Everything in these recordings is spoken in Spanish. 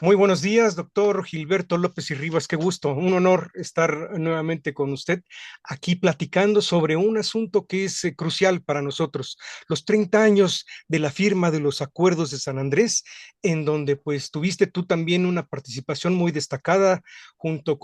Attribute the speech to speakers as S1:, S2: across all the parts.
S1: Muy buenos días, doctor Gilberto López y Rivas. Qué gusto, un honor estar nuevamente con usted aquí platicando sobre un asunto que es crucial para nosotros, los 30 años de la firma de los Acuerdos de San Andrés, en donde pues tuviste tú también una participación muy destacada junto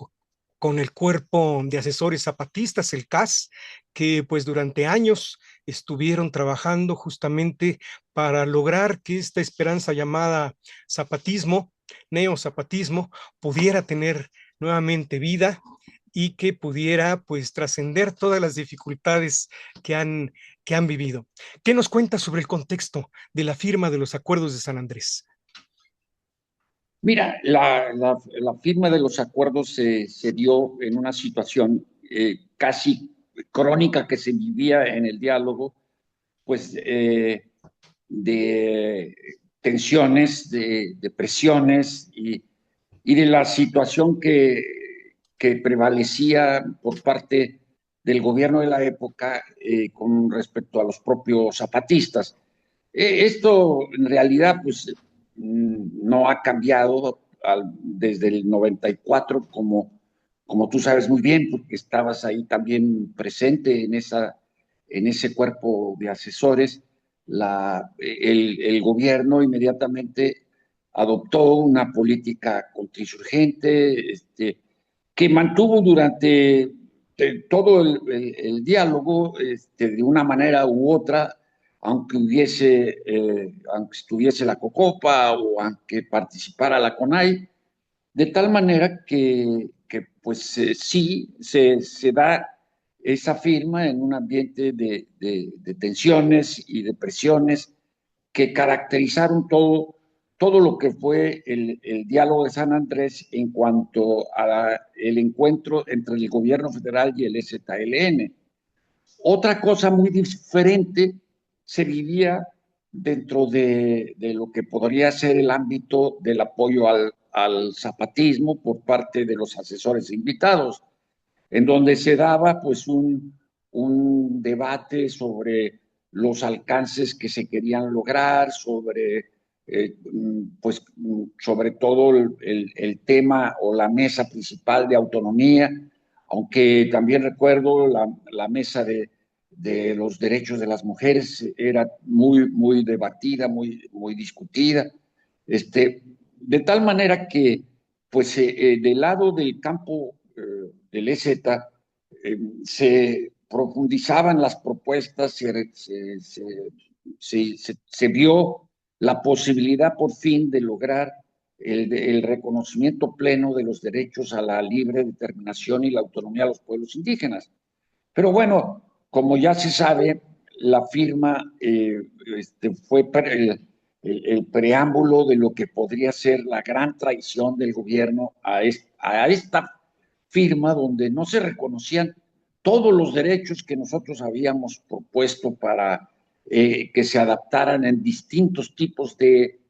S1: con el cuerpo de asesores zapatistas, el CAS, que pues durante años estuvieron trabajando justamente para lograr que esta esperanza llamada zapatismo, neozapatismo, pudiera tener nuevamente vida y que pudiera pues trascender todas las dificultades que que han vivido. ¿Qué nos cuenta sobre el contexto de la firma de los acuerdos de San Andrés?
S2: Mira, la firma de los acuerdos se dio en una situación casi crónica que se vivía en el diálogo, pues de tensiones, de presiones y de la situación que prevalecía por parte del gobierno de la época con respecto a los propios zapatistas. Esto en realidad pues no ha cambiado desde el 94, como tú sabes muy bien, porque estabas ahí también presente en ese cuerpo de asesores. El gobierno inmediatamente adoptó una política contrainsurgente, que mantuvo durante todo el diálogo, de una manera u otra, aunque estuviese la COCOPA o aunque participara la CONAI, de tal manera que pues sí se da esa firma en un ambiente de tensiones y de presiones que caracterizaron todo lo que fue el diálogo de San Andrés en cuanto a el encuentro entre el gobierno federal y el EZLN. Otra cosa muy diferente se vivía dentro de lo que podría ser el ámbito del apoyo al zapatismo por parte de los asesores invitados, en donde se daba pues un debate sobre los alcances que se querían lograr, pues, sobre todo el tema o la mesa principal de autonomía, aunque también recuerdo la mesa de los derechos de las mujeres era muy debatida, muy discutida, de tal manera que, pues, del lado del campo del EZ, se profundizaban las propuestas, se vio la posibilidad por fin de lograr el reconocimiento pleno de los derechos a la libre determinación y la autonomía de los pueblos indígenas. Pero bueno, como ya se sabe, la firma fue el preámbulo de lo que podría ser la gran traición del gobierno a esta firma donde no se reconocían todos los derechos que nosotros habíamos propuesto para que se adaptaran en distintos tipos de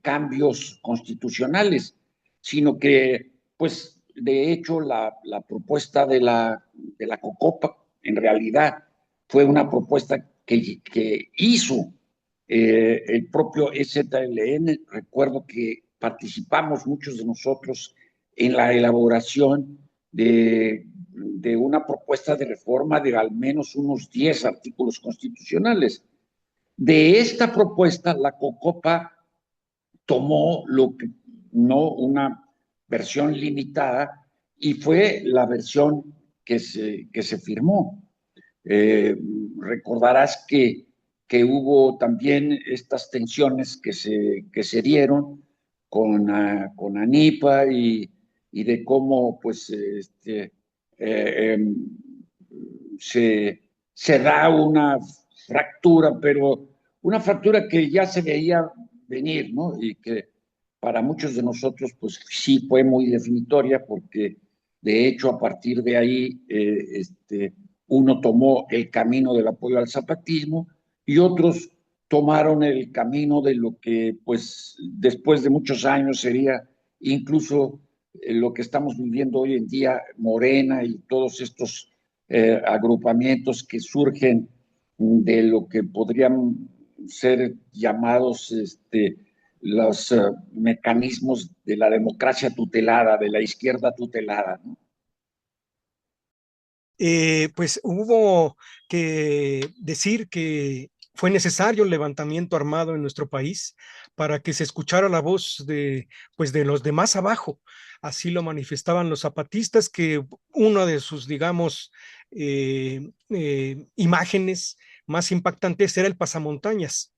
S2: cambios constitucionales, sino que, pues, de hecho, la propuesta de la COCOPA en realidad fue una propuesta que hizo el propio EZLN. Recuerdo que participamos muchos de nosotros en la elaboración de una propuesta de reforma de al menos unos 10 artículos constitucionales. De esta propuesta, la COCOPA tomó lo que no una versión limitada y fue la versión que se firmó. Eh, Recordarás que hubo también estas tensiones que se dieron con ANIPA y de cómo pues eh, eh, se, se da una fractura, pero una fractura que ya se veía venir, ¿no? Y que para muchos de nosotros pues sí fue muy definitoria porque de hecho a partir de ahí uno tomó el camino del apoyo al zapatismo y otros tomaron el camino de lo que, pues, después de muchos años sería incluso lo que estamos viviendo hoy en día, Morena y todos estos agrupamientos que surgen de lo que podrían ser llamados los mecanismos de la democracia tutelada, de la izquierda tutelada, ¿no?
S1: Pues hubo que decir que fue necesario el levantamiento armado en nuestro país para que se escuchara la voz de, pues de los de más abajo. Así lo manifestaban los zapatistas, que una de sus, digamos, imágenes más impactantes era el pasamontañas,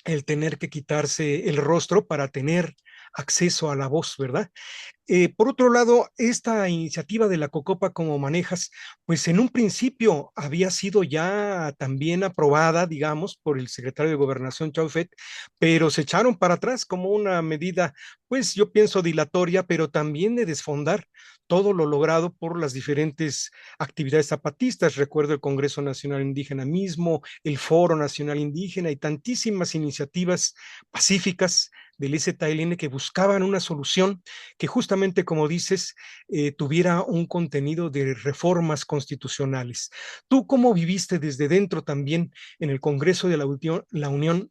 S1: el tener que quitarse el rostro para tener acceso a la voz, ¿verdad? Por otro lado, esta iniciativa de la Cocopa, como manejas, pues en un principio había sido ya también aprobada, digamos, por el secretario de Gobernación, Chaufet, pero se echaron para atrás como una medida, pues yo pienso dilatoria, pero también de desfondar todo lo logrado por las diferentes actividades zapatistas. Recuerdo el Congreso Nacional Indígena mismo, el Foro Nacional Indígena y tantísimas iniciativas pacíficas del STLN que buscaban una solución que justamente, como dices, tuviera un contenido de reformas constitucionales. ¿Tú cómo viviste desde dentro también en el Congreso de la Unión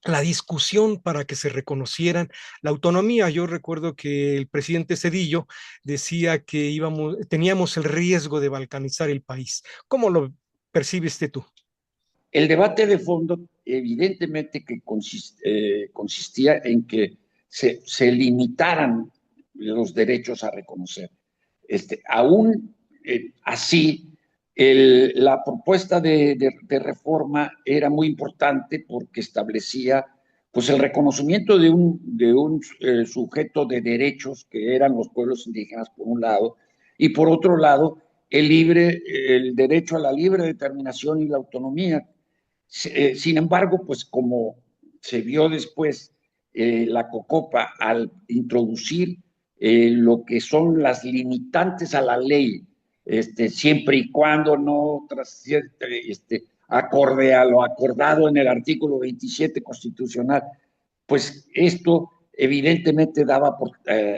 S1: la discusión para que se reconocieran la autonomía? Yo recuerdo que el presidente Cedillo decía que teníamos el riesgo de balcanizar el país. ¿Cómo lo percibiste tú?
S2: El debate de fondo, evidentemente, que consistía en que se limitaran los derechos a reconocer. Aún así, la propuesta de reforma era muy importante porque establecía pues, el reconocimiento de un sujeto de derechos que eran los pueblos indígenas, por un lado, y por otro lado, el derecho a la libre determinación y la autonomía. Sin embargo, pues como se vio después, la COCOPA al introducir lo que son las limitantes a la ley, siempre y cuando no acorde a lo acordado en el artículo 27 constitucional, pues esto evidentemente daba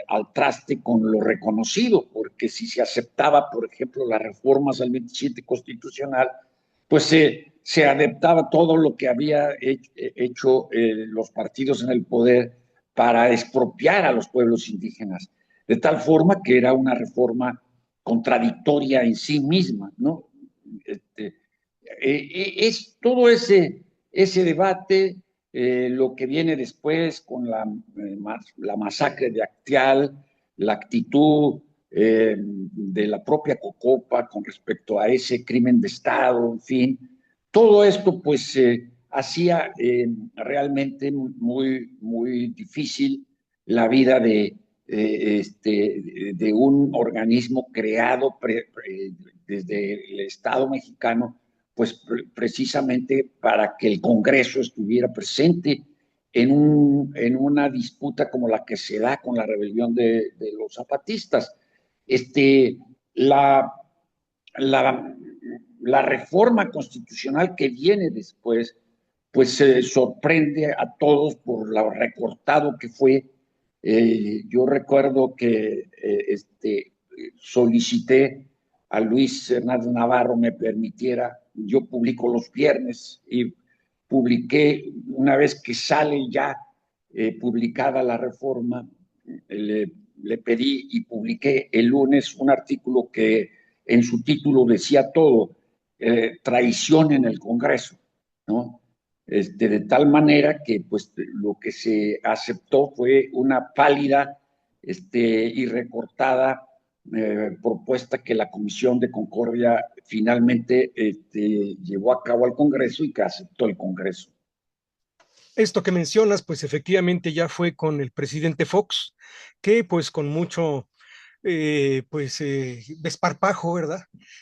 S2: al traste con lo reconocido, porque si se aceptaba, por ejemplo, las reformas al 27 constitucional, pues se adaptaba todo lo que había hecho los partidos en el poder para expropiar a los pueblos indígenas, de tal forma que era una reforma contradictoria en sí misma, ¿no? Este, es todo ese debate, lo que viene después con la masacre de Acteal, la actitud de la propia Cocopa con respecto a ese crimen de Estado, en fin, todo esto pues hacía realmente muy, muy difícil la vida de un organismo creado desde el Estado mexicano, pues precisamente para que el Congreso estuviera presente en una disputa como la que se da con la rebelión de los zapatistas. Este, la, la, la reforma constitucional que viene después, pues sorprende a todos por lo recortado que fue. Yo recuerdo que solicité a Luis Hernández Navarro me permitiera, yo publico los viernes y publiqué, una vez que sale ya publicada la reforma, le pedí y publiqué el lunes un artículo que en su título decía todo, traición en el Congreso, ¿no? De tal manera que pues lo que se aceptó fue una pálida y recortada propuesta que la Comisión de Concordia finalmente llevó a cabo al Congreso y que aceptó el Congreso.
S1: Esto que mencionas, pues efectivamente ya fue con el presidente Fox, que pues con mucho desparpajo, ¿verdad?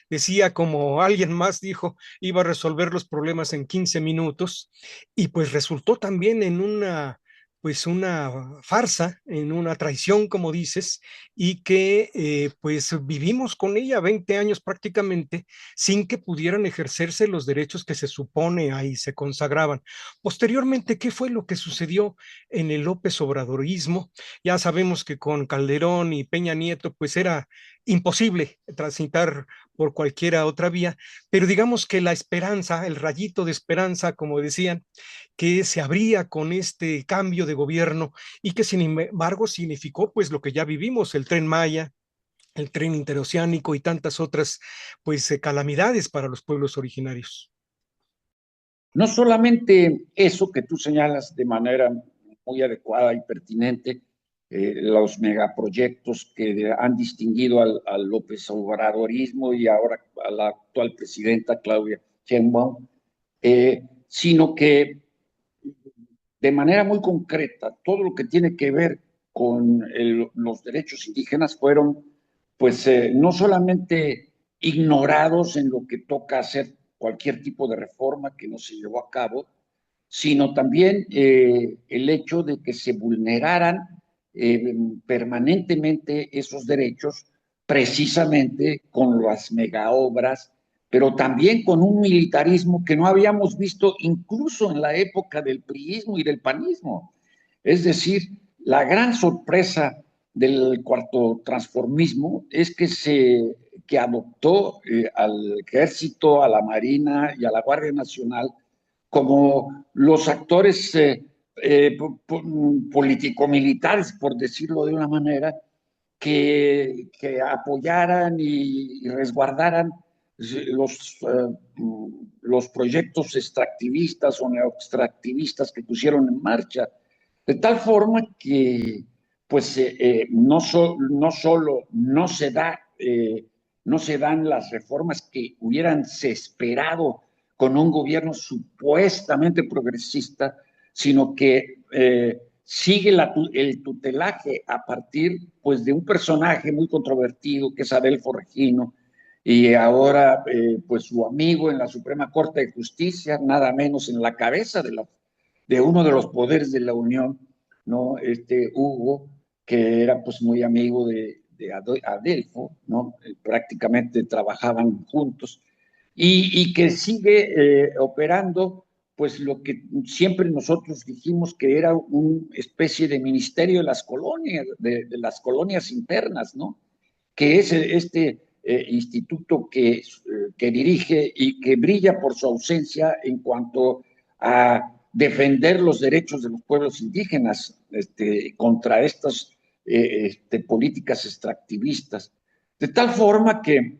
S1: Decía, como alguien más dijo, iba a resolver los problemas en 15 minutos y pues resultó también en una farsa, en una traición, como dices, y que pues vivimos con ella 20 años prácticamente sin que pudieran ejercerse los derechos que se supone ahí se consagraban. Posteriormente, ¿qué fue lo que sucedió en el López Obradorismo? Ya sabemos que con Calderón y Peña Nieto, pues era imposible transitar por cualquiera otra vía, pero digamos que la esperanza, el rayito de esperanza, como decían, que se abría con este cambio de gobierno y que sin embargo significó pues lo que ya vivimos, el Tren Maya, el tren interoceánico y tantas otras pues calamidades para los pueblos originarios.
S2: No solamente eso que tú señalas de manera muy adecuada y pertinente, los megaproyectos que han distinguido al López Obradorismo y ahora a la actual presidenta Claudia Sheinbaum, sino que de manera muy concreta todo lo que tiene que ver con los derechos indígenas fueron pues no solamente ignorados en lo que toca hacer cualquier tipo de reforma que no se llevó a cabo, sino también el hecho de que se vulneraran permanentemente esos derechos, precisamente con las megaobras, pero también con un militarismo que no habíamos visto incluso en la época del priismo y del panismo. Es decir, la gran sorpresa del cuarto transformismo es que adoptó al ejército, a la marina y a la Guardia Nacional como los actores político-militares, por decirlo de una manera, que apoyaran y resguardaran los proyectos extractivistas o neoextractivistas que pusieron en marcha, de tal forma que pues no solo no se dan las reformas que hubieran se esperado con un gobierno supuestamente progresista, sino que sigue el tutelaje a partir pues, de un personaje muy controvertido que es Adelfo Regino, y ahora pues su amigo en la Suprema Corte de Justicia, nada menos en la cabeza de uno de los poderes de la Unión, ¿no? Hugo, que era pues muy amigo de Adelfo, ¿no? Prácticamente trabajaban juntos, y que sigue operando pues lo que siempre nosotros dijimos que era una especie de ministerio de las colonias, de las colonias internas, ¿no? Que es este instituto que dirige y que brilla por su ausencia en cuanto a defender los derechos de los pueblos indígenas contra estas políticas extractivistas. De tal forma que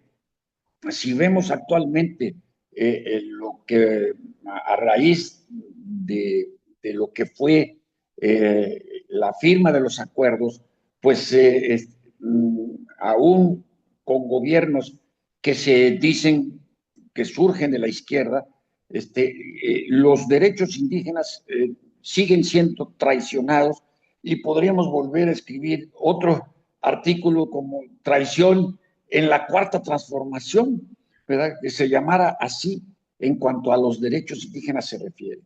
S2: si vemos actualmente lo que a raíz de lo que fue la firma de los acuerdos, pues aún con gobiernos que se dicen que surgen de la izquierda, los derechos indígenas siguen siendo traicionados, y podríamos volver a escribir otro artículo como traición en la cuarta transformación, ¿verdad? Que se llamara así en cuanto a los derechos indígenas se refiere.